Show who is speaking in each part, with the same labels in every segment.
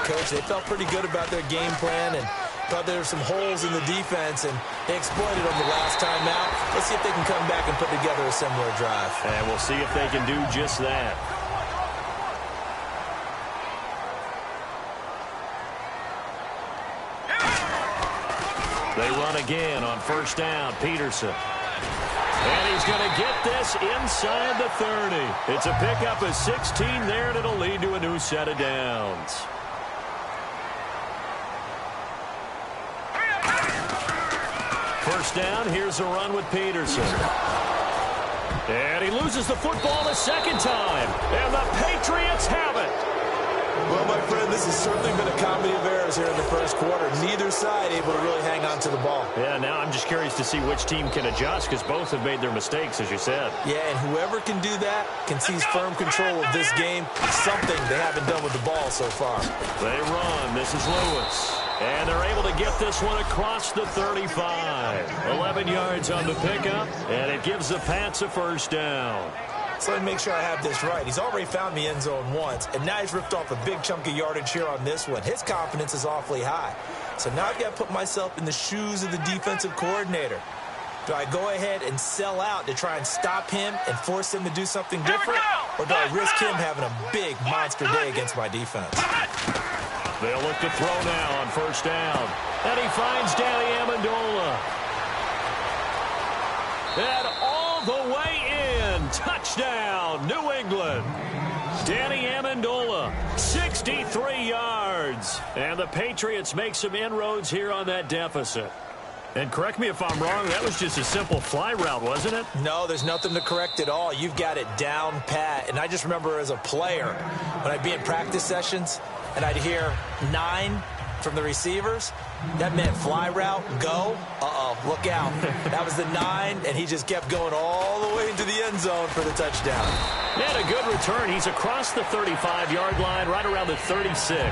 Speaker 1: Coach. They felt pretty good about their game plan and thought there were some holes in the defense, and they exploited them the last time out. Let's see if they can come back and put together a similar drive.
Speaker 2: And we'll see if they can do just that. They run again on first down. Peterson. And he's going to get this inside the 30. It's a pickup of 16 there, and it'll lead to a new set of downs. First down, here's a run with Peterson. And he loses the football a second time. And the Patriots have it.
Speaker 1: Well, my friend, this has certainly been a comedy of errors here in the first quarter. Neither side able to really hang on to the ball.
Speaker 2: Yeah, now I'm just curious to see which team can adjust, because both have made their mistakes, as you said.
Speaker 1: Yeah, and whoever can do that can seize firm control of this game, something they haven't done with the ball so far.
Speaker 2: They run. This is Lewis. And they're able to get this one across the 35. 11 yards on the pickup, and it gives the Pats a first down.
Speaker 1: So let me make sure I have this right. He's already found the end zone once, and now he's ripped off a big chunk of yardage here on this one. His confidence is awfully high. So now I've got to put myself in the shoes of the defensive coordinator. Do I go ahead and sell out to try and stop him and force him to do something different? Or do I risk him having a big monster day against my defense?
Speaker 2: They'll look to throw now on first down. And he finds Danny Amendola. And all the way in. Touchdown, New England. Danny Amendola, 63 yards. And the Patriots make some inroads here on that deficit. And correct me if I'm wrong, that was just a simple fly route, wasn't it?
Speaker 1: No, there's nothing to correct at all. You've got it down pat. And I just remember as a player, when I'd be in practice sessions, and I'd hear 9 from the receivers, that meant fly route, go, look out. That was the 9, and he just kept going all the way into the end zone for the touchdown.
Speaker 2: And a good return. He's across the 35-yard line, right around the 36.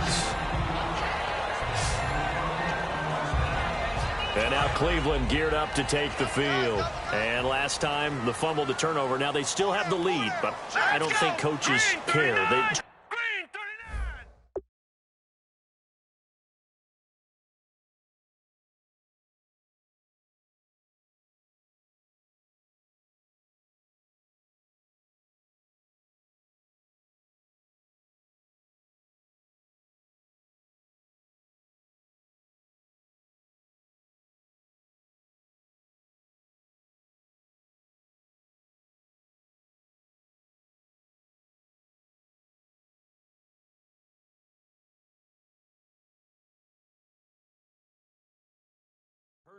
Speaker 2: And now Cleveland geared up to take the field. And last time, the fumble, the turnover. Now they still have the lead, but I don't think coaches care.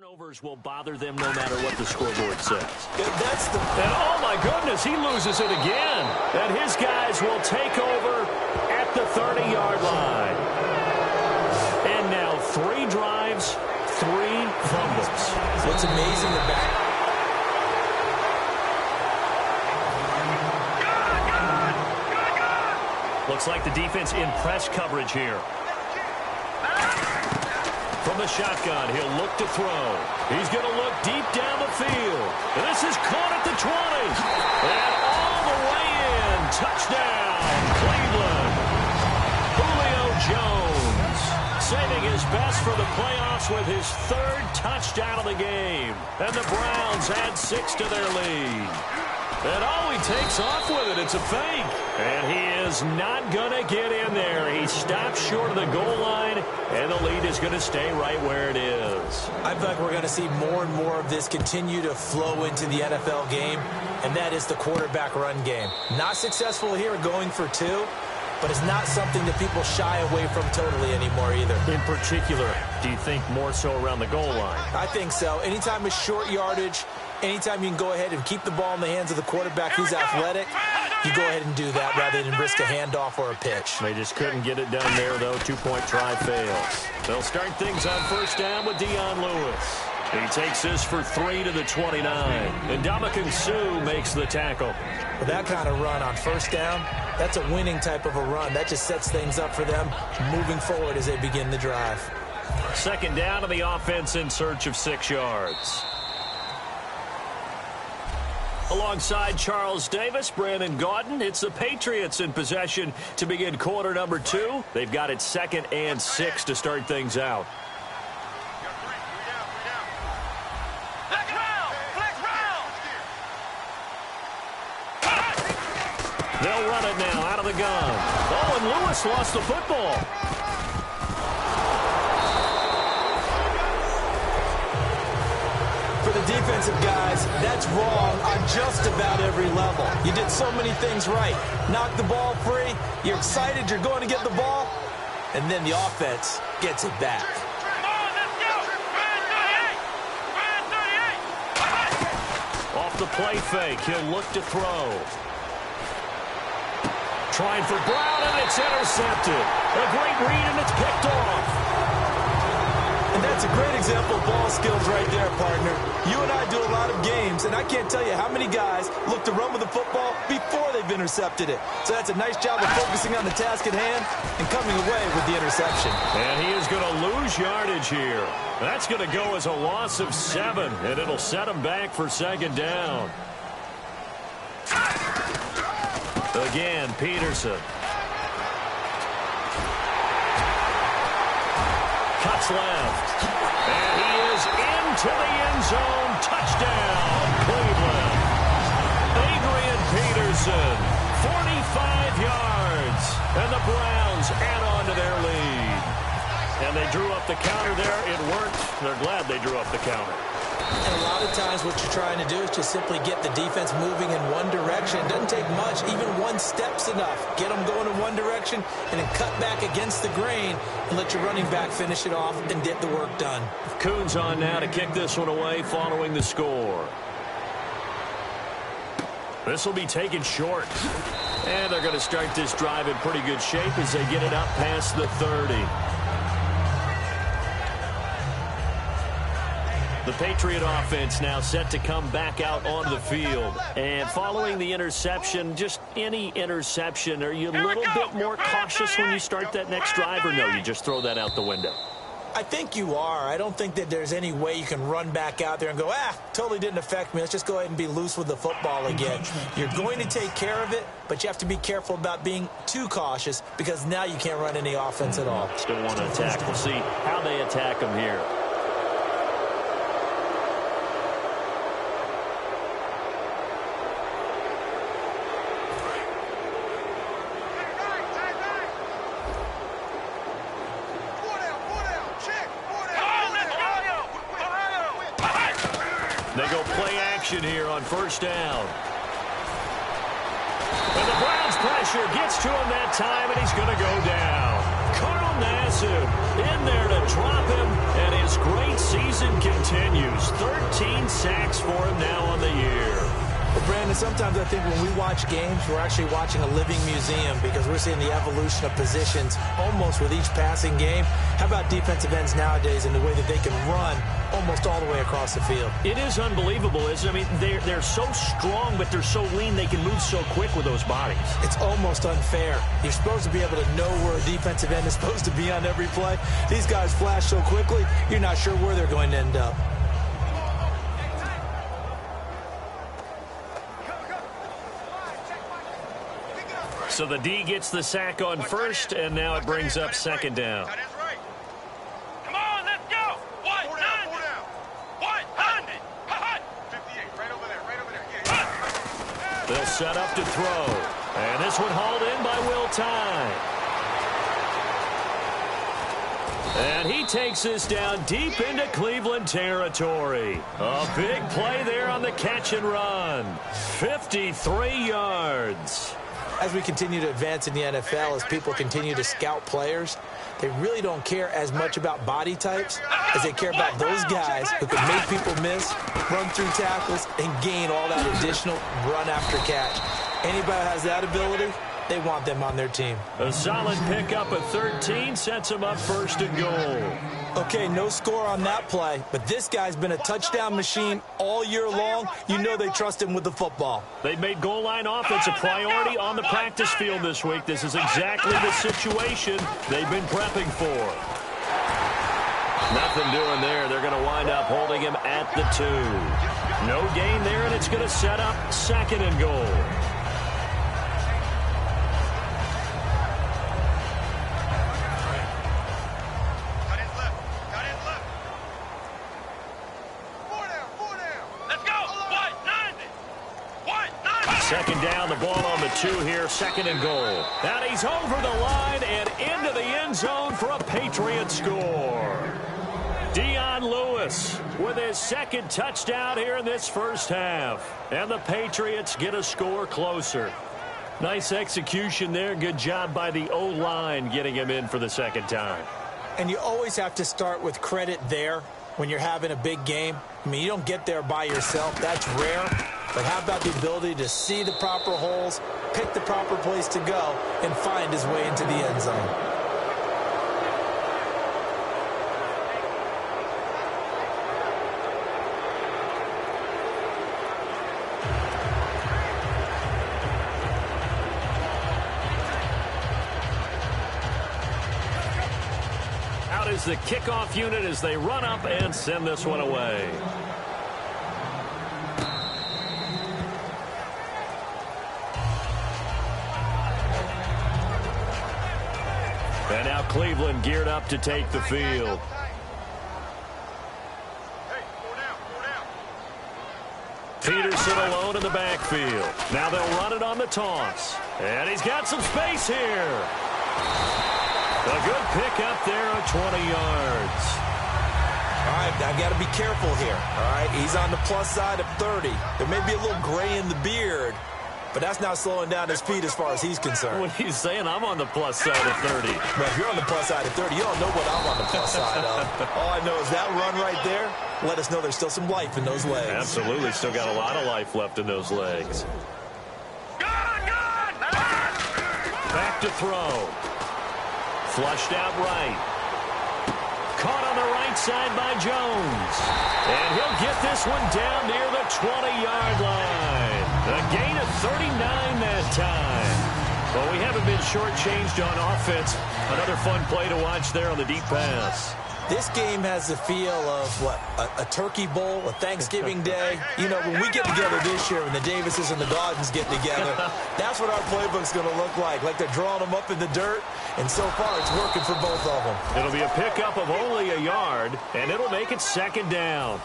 Speaker 2: Turnovers will bother them no matter what the scoreboard says. And oh my goodness, he loses it again. And his guys will take over at the 30-yard line. And now 3 drives, 3 fumbles.
Speaker 1: What's amazing about
Speaker 2: looks like the defense in press coverage here. From the shotgun, he'll look to throw. He's going to look deep down the field. And this is caught at the 20. And all the way in. Touchdown, Cleveland. Julio Jones saving his best for the playoffs with his 3rd touchdown of the game. And the Browns add 6 to their lead. And oh, he takes off with it. It's a fake. And he is not going to get in there. He stops short of the goal line, and the lead is going to stay right where it is.
Speaker 1: I feel like we're going to see more and more of this continue to flow into the NFL game, and that is the quarterback run game. Not successful here going for 2, but it's not something that people shy away from totally anymore either.
Speaker 2: In particular, do you think more so around the goal line?
Speaker 1: I think so. Anytime it's short yardage, anytime you can go ahead and keep the ball in the hands of the quarterback who's athletic, you go ahead and do that rather than risk a handoff or a pitch.
Speaker 2: They just couldn't get it done there, though. 2-point try fails. They'll start things on first down with Dion Lewis. He takes this for 3 to the 29. And Ndamukong Suh makes the tackle.
Speaker 1: With that kind of run on first down, that's a winning type of a run. That just sets things up for them moving forward as they begin the drive.
Speaker 2: Second down, and the offense in search of 6 yards. Alongside Charles Davis, Brandon Gaudin, it's the Patriots in possession to begin quarter number 2. They've got it 2nd and 6 to start things out. They'll run it now out of the gun. Oh, and Lewis lost the football.
Speaker 1: For the defensive guys, that's wrong on just about every level. You did so many things right. Knock the ball free. You're excited you're going to get the ball. And then the offense gets it back.
Speaker 2: Off the play fake, he'll look to throw. Trying for Brown, and it's intercepted. A great read, and it's picked off.
Speaker 1: And that's a great example of ball skills right there, partner. You and I do a lot of games, and I can't tell you how many guys look to run with the football before they've intercepted it. So that's a nice job of focusing on the task at hand and coming away with the interception.
Speaker 2: And he is going to lose yardage here. That's going to go as a loss of 7, and it'll set him back for 2nd down. Again, Peterson. Cuts left. And he is into the end zone. Touchdown, Cleveland. Adrian Peterson, 45 yards. And the Browns add on to their lead. And they drew up the counter there. It worked. They're glad they drew up the counter.
Speaker 1: And a lot of times what you're trying to do is just simply get the defense moving in one direction. It doesn't take much. Even one step's enough. Get them going in one direction and then cut back against the grain and let your running back finish it off and get the work done.
Speaker 2: Coons on now to kick this one away following the score. This will be taken short. And they're going to start this drive in pretty good shape as they get it up past the 30. The Patriot offense now set to come back out onto the field. And following the interception, just any interception, are you a little bit more cautious when you start that next drive, or no, you just throw that out the window?
Speaker 1: I think you are. I don't think that there's any way you can run back out there and go, totally didn't affect me. Let's just go ahead and be loose with the football again. You're going to take care of it, but you have to be careful about being too cautious because now you can't run any offense at all.
Speaker 2: Still want to attack. We'll see how they attack them here. They go play action here on 1st down. And the Browns pressure gets to him that time, and he's going to go down. Carl Nassib in there to drop him, and his great season continues. 13 sacks for him now on the year.
Speaker 1: Well, Brandon, sometimes I think when we watch games, we're actually watching a living museum because we're seeing the evolution of positions almost with each passing game. How about defensive ends nowadays and the way that they can run almost all the way across the field?
Speaker 2: It is unbelievable, isn't it? I mean, they're so strong, but they're so lean, they can move so quick with those bodies.
Speaker 1: It's almost unfair. You're supposed to be able to know where a defensive end is supposed to be on every play. These guys flash so quickly, you're not sure where they're going to end up.
Speaker 2: So the D gets the sack on 1st, and now it brings up 2nd down.
Speaker 3: Come on, let's go. 100. 100. 58, right over there.
Speaker 2: They'll set up to throw. And this one hauled in by Will Tye. And he takes this down deep into Cleveland territory. A big play there on the catch and run. 53 yards.
Speaker 1: As we continue to advance in the NFL, as people continue to scout players, they really don't care as much about body types as they care about those guys who can make people miss, run through tackles, and gain all that additional run after catch. Anybody who has that ability, they want them on their team.
Speaker 2: A solid pickup of 13 sets them up 1st and goal.
Speaker 1: Okay, no score on that play, but this guy's been a touchdown machine all year long. You know they trust him with the football.
Speaker 2: They've made goal line offense a priority on the practice field this week. This is exactly the situation they've been prepping for. Nothing doing there. They're going to wind up holding him at the 2. No gain there, and it's going to set up 2nd and goal. Second down, the ball on the 2 here, 2nd and goal. And he's over the line and into the end zone for a Patriot score. Dion Lewis with his 2nd touchdown here in this first half. And the Patriots get a score closer. Nice execution there. Good job by the O-line getting him in for the 2nd time.
Speaker 1: And you always have to start with credit there when you're having a big game. I mean, you don't get there by yourself. That's rare. But how about the ability to see the proper holes, pick the proper place to go, and find his way into the end zone?
Speaker 2: Out is the kickoff unit as they run up and send this one away. And now Cleveland geared up to take the field. Peterson alone in the backfield. Now they'll run it on the toss. And he's got some space here. A good pick up there at 20 yards.
Speaker 1: All right, I got to be careful here. All right, he's on the plus side of 30. There may be a little gray in the beard, but that's not slowing down his feet as far as he's concerned.
Speaker 2: What he's saying, I'm on the plus side of 30.
Speaker 1: But if you're on the plus side of 30, you don't know what I'm on the plus side of. All I know is that run right there let us know there's still some life in those legs.
Speaker 2: Absolutely, still got a lot of life left in those legs. Back to throw. Flushed out right. Caught on the right side by Jones. And he'll get this one down near the 20-yard line. A gain of 39 that time. Well, we haven't been shortchanged on offense. Another fun play to watch there on the deep pass.
Speaker 1: This game has the feel of, what, a turkey bowl, a Thanksgiving day. You know, when we get together this year, when the Davises and the Gaudens get together, that's what our playbook's going to look like they're drawing them up in the dirt, and so far it's working for both of them.
Speaker 2: It'll be a pickup of only a yard, and it'll make it 2nd down.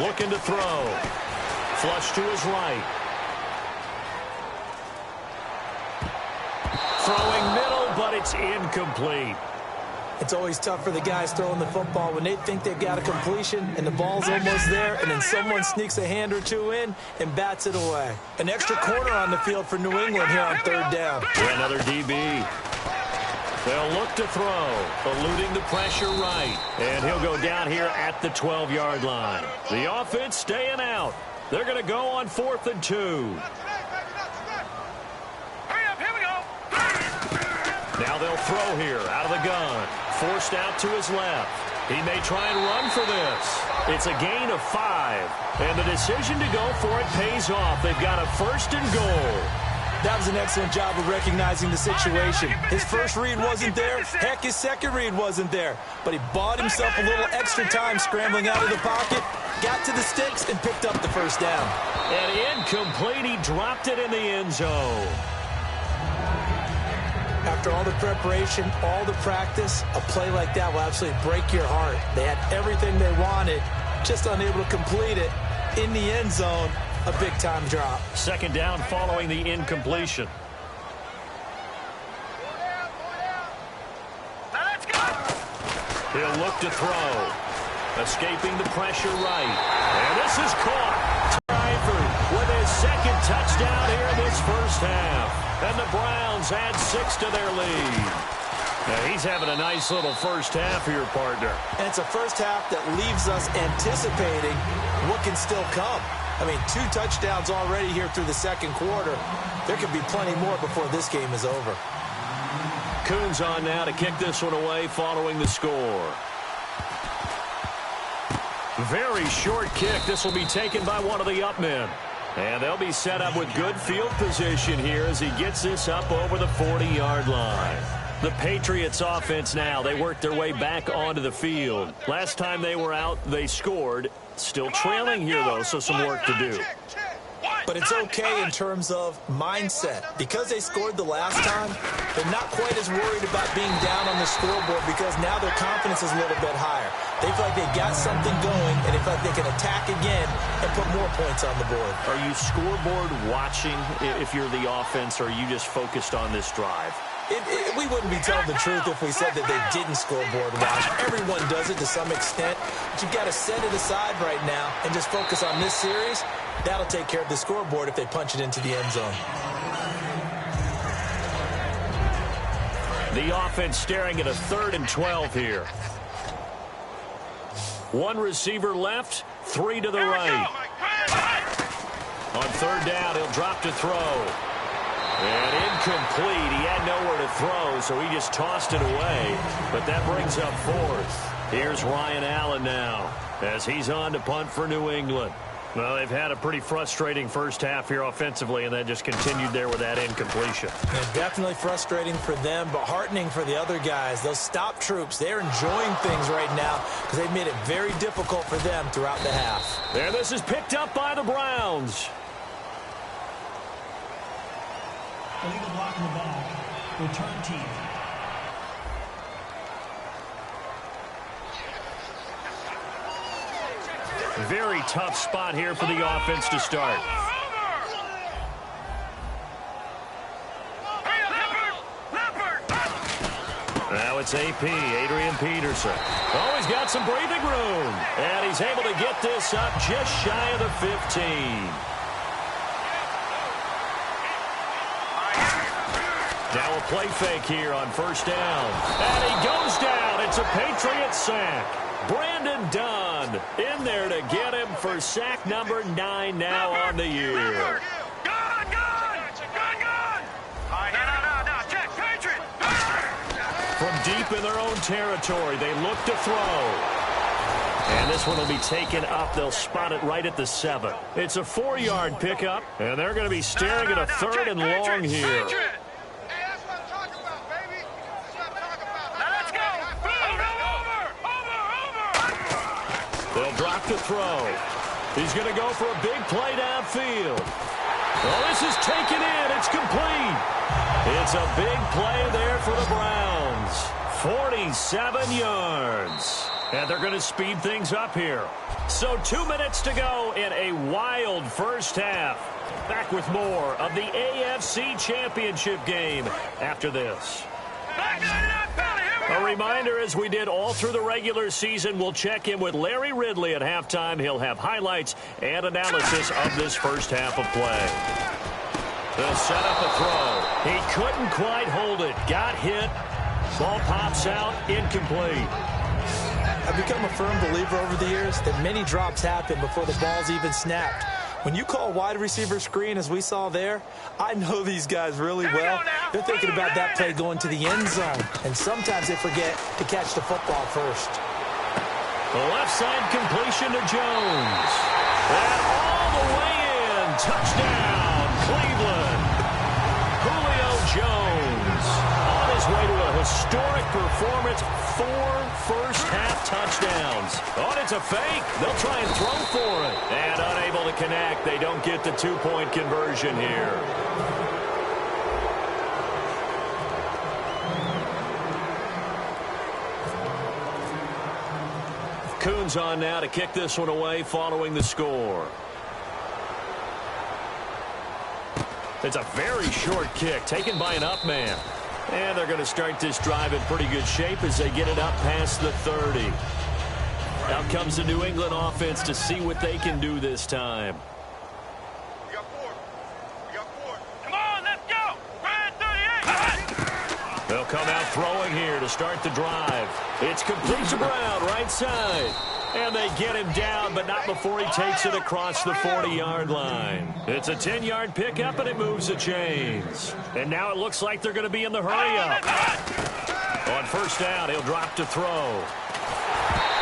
Speaker 2: Looking to throw. Flush to his right. Throwing middle, but it's incomplete.
Speaker 1: It's always tough for the guys throwing the football when they think they've got a completion and the ball's almost there, and then someone sneaks a hand or two in and bats it away. An extra corner on the field for New England here on 3rd down.
Speaker 2: Another DB. They'll look to throw, eluding the pressure right. And he'll go down here at the 12-yard line. The offense staying out. They're going to go on 4th and 2. Now they'll throw here out of the gun. Forced out to his left. He may try and run for this. It's a gain of 5. And the decision to go for it pays off. They've got a 1st and goal.
Speaker 1: That was an excellent job of recognizing the situation. His first read wasn't there. Heck, his second read wasn't there. But he bought himself a little extra time scrambling out of the pocket, got to the sticks, and picked up the 1st down.
Speaker 2: And incomplete. He dropped it in the end zone.
Speaker 1: After all the preparation, all the practice, a play like that will absolutely break your heart. They had everything they wanted, just unable to complete it. In the end zone, a big-time drop.
Speaker 2: 2nd down following the incompletion. He'll look to throw. Escaping the pressure right. And this is caught. Eifert with his 2nd touchdown here in this first half. And the Browns add 6 to their lead. Now he's having a nice little first half here, partner.
Speaker 1: And it's a first half that leaves us anticipating what can still come. I mean, 2 touchdowns already here through the 2nd quarter. There could be plenty more before this game is over.
Speaker 2: Coons on now to kick this one away following the score. Very short kick. This will be taken by one of the up men. And they'll be set up with good field position here as he gets this up over the 40-yard line. The Patriots offense now, they work their way back onto the field. Last time they were out, they scored. Still trailing here, though, so some work to do.
Speaker 1: But it's okay in terms of mindset. Because they scored the last time, they're not quite as worried about being down on the scoreboard because now their confidence is a little bit higher. They feel like they got something going, and they feel like they can attack again and put more points on the board.
Speaker 2: Are you scoreboard watching if you're the offense, or are you just focused on this drive?
Speaker 1: We wouldn't be telling the truth if we said that they didn't scoreboard watch. Everyone does it to some extent, but you've got to set it aside right now and just focus on this series. That'll take care of the scoreboard if they punch it into the end zone.
Speaker 2: The offense staring at a 3rd and 12 here. One receiver left, 3 to the right. On 3rd down, he'll drop to throw. And incomplete. He had nowhere to throw, so he just tossed it away. But that brings up 4th. Here's Ryan Allen now as he's on to punt for New England. Well, they've had a pretty frustrating first half here offensively, and then just continued there with that incompletion.
Speaker 1: Yeah, definitely frustrating for them, but heartening for the other guys. Those stop troops, they're enjoying things right now because they've made it very difficult for them throughout the half.
Speaker 2: And this is picked up by the Browns.
Speaker 4: Illegal block in the back. Return team.
Speaker 2: Very tough spot here for the offense to start. Now it's AP, Adrian Peterson. Oh, he's got some breathing room. And he's able to get this up just shy of the 15. Now a play fake here on 1st down. And he goes down. It's a Patriots sack. Brandon Dunn in there to get him for sack number 9 now on the year.
Speaker 3: Gun! No, check, Patriot!
Speaker 2: From deep in their own territory, they look to throw. And this one will be taken up. They'll spot it right at the 7. It's a 4-yard pickup, and they're going to be staring at a 3rd and long here. They'll drop to throw. He's going to go for a big play downfield. Oh, this is taken in. It's complete. It's a big play there for the Browns. 47 yards. And they're going to speed things up here. So 2 minutes to go in a wild first half. Back with more of the AFC Championship game after this. A reminder, as we did all through the regular season, we'll check in with Larry Ridley at halftime. He'll have highlights and analysis of this first half of play. They'll set up a throw. He couldn't quite hold it. Got hit. Ball pops out. Incomplete.
Speaker 1: I've become a firm believer over the years that many drops happen before the ball's even snapped. When you call wide receiver screen, as we saw there, I know these guys really well. They're thinking about that play going to the end zone. And sometimes they forget to catch the football first.
Speaker 2: The left side completion to Jones. And all the way in. Touchdown, Cleveland. Julio Jones on his way to a historic performance. 4 first-half touchdowns. Oh, it's a fake. They'll try and throw for it. And unable to connect. They don't get the 2-point conversion here. Coons on now to kick this one away following the score. It's a very short kick taken by an up man. And they're going to start this drive in pretty good shape as they get it up past the 30. Out comes the New England offense to see what they can do this time.
Speaker 3: We got 4. Come on, let's go. Red 38.
Speaker 2: They'll come out throwing here to start the drive. It's complete to Brown, right side. And they get him down, but not before he takes it across the 40-yard line. It's a 10-yard pickup, and it moves the chains. And now it looks like they're going to be in the hurry-up. On 1st down, he'll drop to throw.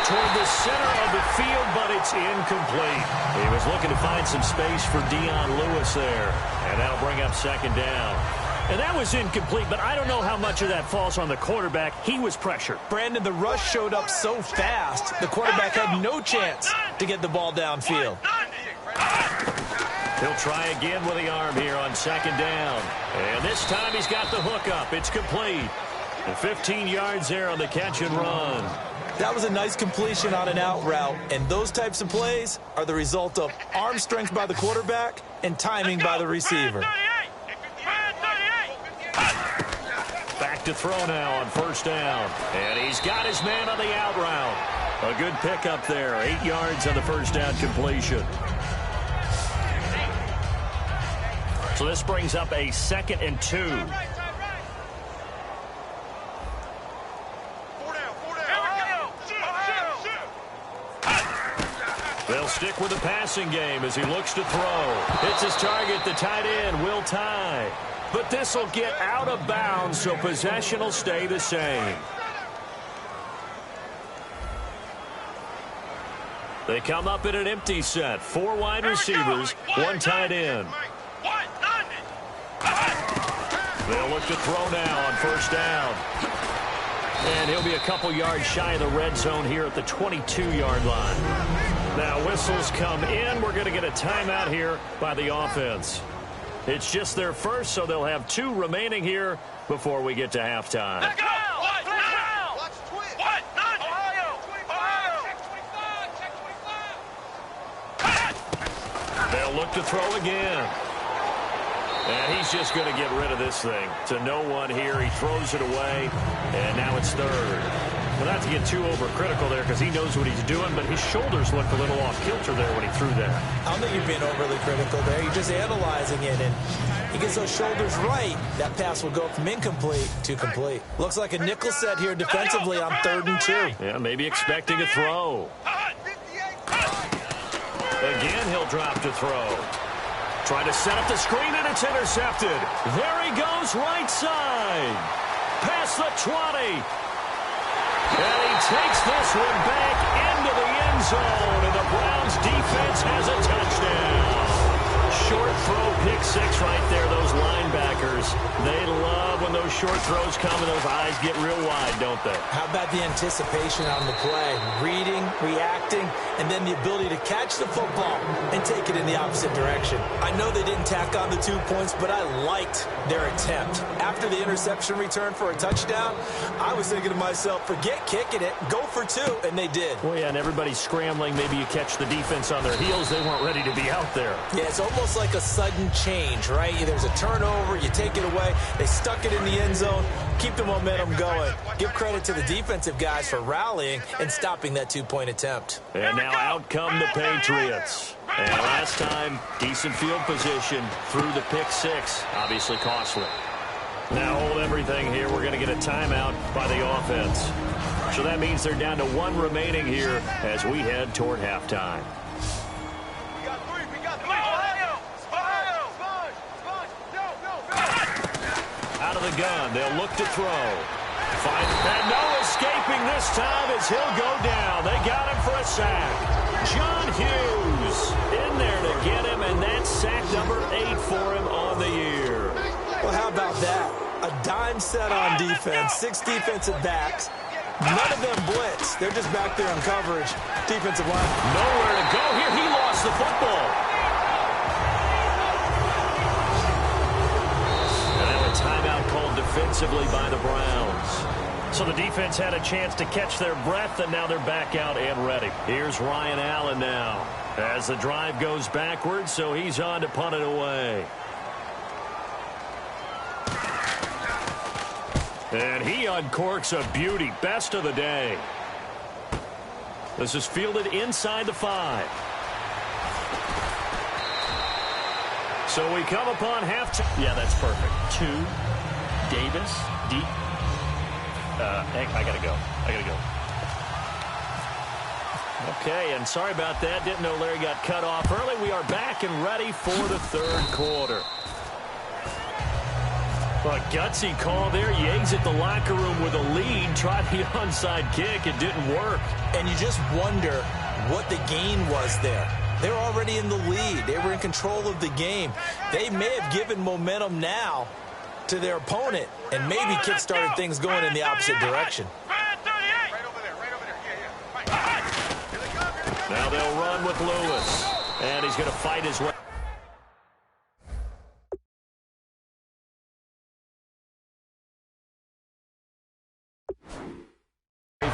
Speaker 2: toward the center of the field, but it's incomplete. He was looking to find some space for Dion Lewis there, and that'll bring up second down. And that was incomplete, but I don't know how much of that falls on the quarterback. He was pressured.
Speaker 1: Brandon, the rush showed up so fast, the quarterback had no chance to get the ball downfield.
Speaker 2: He'll try again with the arm here on second down. And this time he's got the hook up. It's complete. And 15 yards there on the catch and run.
Speaker 1: That was a nice completion on an out route, and those types of plays are the result of arm strength by the quarterback and timing by the receiver.
Speaker 2: Back to throw now on first down. And he's got his man on the out route. A good pickup there. 8 yards on the first down completion. So this brings up a 2nd and 2. They'll stick with the passing game as he looks to throw. It's his target, the tight end, Will Tye. But this will get out of bounds, so possession will stay the same. They come up in an empty set. 4 wide receivers, 1 tight end. They'll look to throw now on first down. And he'll be a couple yards shy of the red zone here at the 22-yard line. Now whistles come in. We're going to get a timeout here by the offense. It's just their first, so they'll have 2 remaining here before we get to halftime. They'll look to throw again. And he's just going to get rid of this thing. To no one here. He throws it away, and now it's third. Well, not to get too overcritical there because he knows what he's doing, but his shoulders looked a little off-kilter there when he threw that.
Speaker 1: I don't think you're being overly critical there. You're just analyzing it, and he gets those shoulders right. That pass will go from incomplete to complete. Looks like a nickel set here defensively on 3rd and 2.
Speaker 2: Yeah, maybe expecting a throw. Again, he'll drop to throw. Trying to set up the screen, and it's intercepted. There he goes, right side. Past the 20. And he takes this one back into the end zone, and the Browns defense has a touchdown. Short throw, pick 6 right there. Those linebackers, they love when those short throws come and those eyes get real wide, don't they?
Speaker 1: How about the anticipation on the play? Reading, reacting, and then the ability to catch the football and take it in the opposite direction. I know they didn't tack on the 2 points, but I liked their attempt. After the interception return for a touchdown, I was thinking to myself, forget kicking it, go for 2, and they did.
Speaker 2: Well, yeah, and everybody's scrambling. Maybe you catch the defense on their heels. They weren't ready to be out there.
Speaker 1: Yeah, it's almost like a sudden change, right? There's a turnover, you take it away, they stuck it in the end zone, keep the momentum going. Give credit to the defensive guys for rallying and stopping that 2-point attempt.
Speaker 2: And now out come the Patriots. And last time, decent field position through the pick 6, obviously costly. Now hold everything here. We're going to get a timeout by the offense. So that means they're down to 1 remaining here as we head toward halftime. Out of the gun, they'll look to throw. And no escaping this time as he'll go down. They got him for a sack. John Hughes in there to get him, and that's sack number 8 for him on the year.
Speaker 1: Well, how about that? A dime set on defense, 6 defensive backs. None of them blitz. They're just back there in coverage. Defensive line.
Speaker 2: Nowhere to go here. He lost the football. Timeout called defensively by the Browns. So the defense had a chance to catch their breath, and now they're back out and ready. Here's Ryan Allen now as the drive goes backwards, so he's on to punt it away. And he uncorks a beauty. Best of the day. This is fielded inside the 5. So we come upon halftime. Yeah, that's perfect. 2, Davis, deep. I got to go. Okay, and sorry about that. Didn't know Larry got cut off early. We are back and ready for the 3rd quarter. A gutsy call there. You exit the locker room with a lead. Tried the onside kick. It didn't work.
Speaker 1: And you just wonder what the gain was there. They're already in the lead. They were in control of the game. They may have given momentum now to their opponent and maybe kick-started things going in the opposite direction.
Speaker 2: Now they'll run with Lewis. And he's going to fight his way.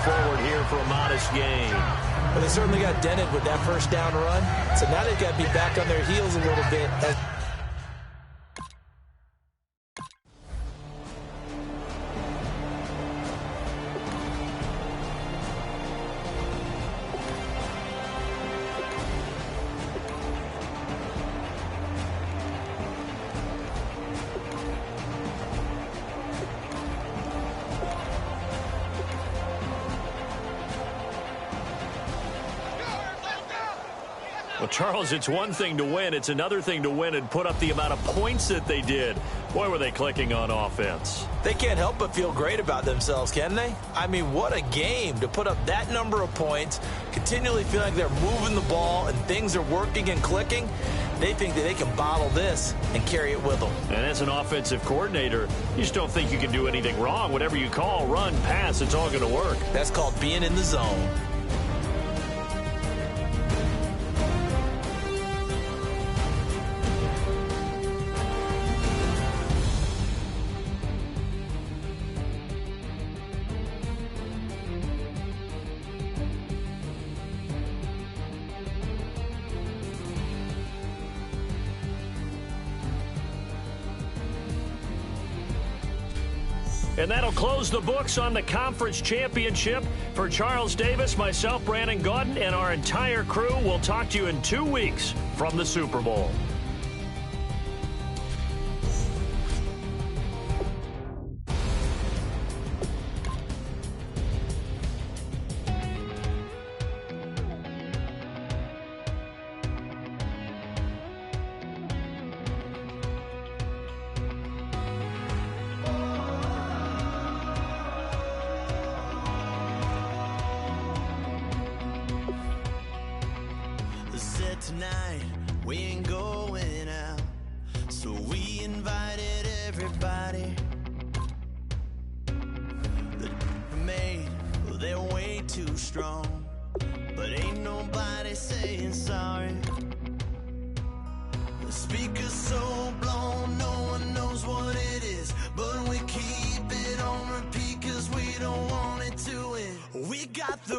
Speaker 2: Forward here for a modest gain.
Speaker 1: Well, they certainly got dented with that first down run. So now they've got to be back on their heels a little bit.
Speaker 2: Well, Charles, it's one thing to win. It's another thing to win and put up the amount of points that they did. Boy, were they clicking on offense.
Speaker 1: They can't help but feel great about themselves, can they? I mean, what a game to put up that number of points, continually feel like they're moving the ball and things are working and clicking. They think that they can bottle this and carry it with them.
Speaker 2: And as an offensive coordinator, you just don't think you can do anything wrong. Whatever you call, run, pass, it's all going to work.
Speaker 1: That's called being in the zone.
Speaker 2: And that'll close the books on the conference championship. For Charles Davis, myself, Brandon Gaudin, and our entire crew, we'll talk to you in 2 weeks from the Super Bowl.
Speaker 5: Tonight we ain't going out, so we invited everybody. The made, well, they're way too strong, but ain't nobody saying sorry. The speaker's so blown, no one knows what it is, but we keep it on repeat 'cause we don't want it to end. We got the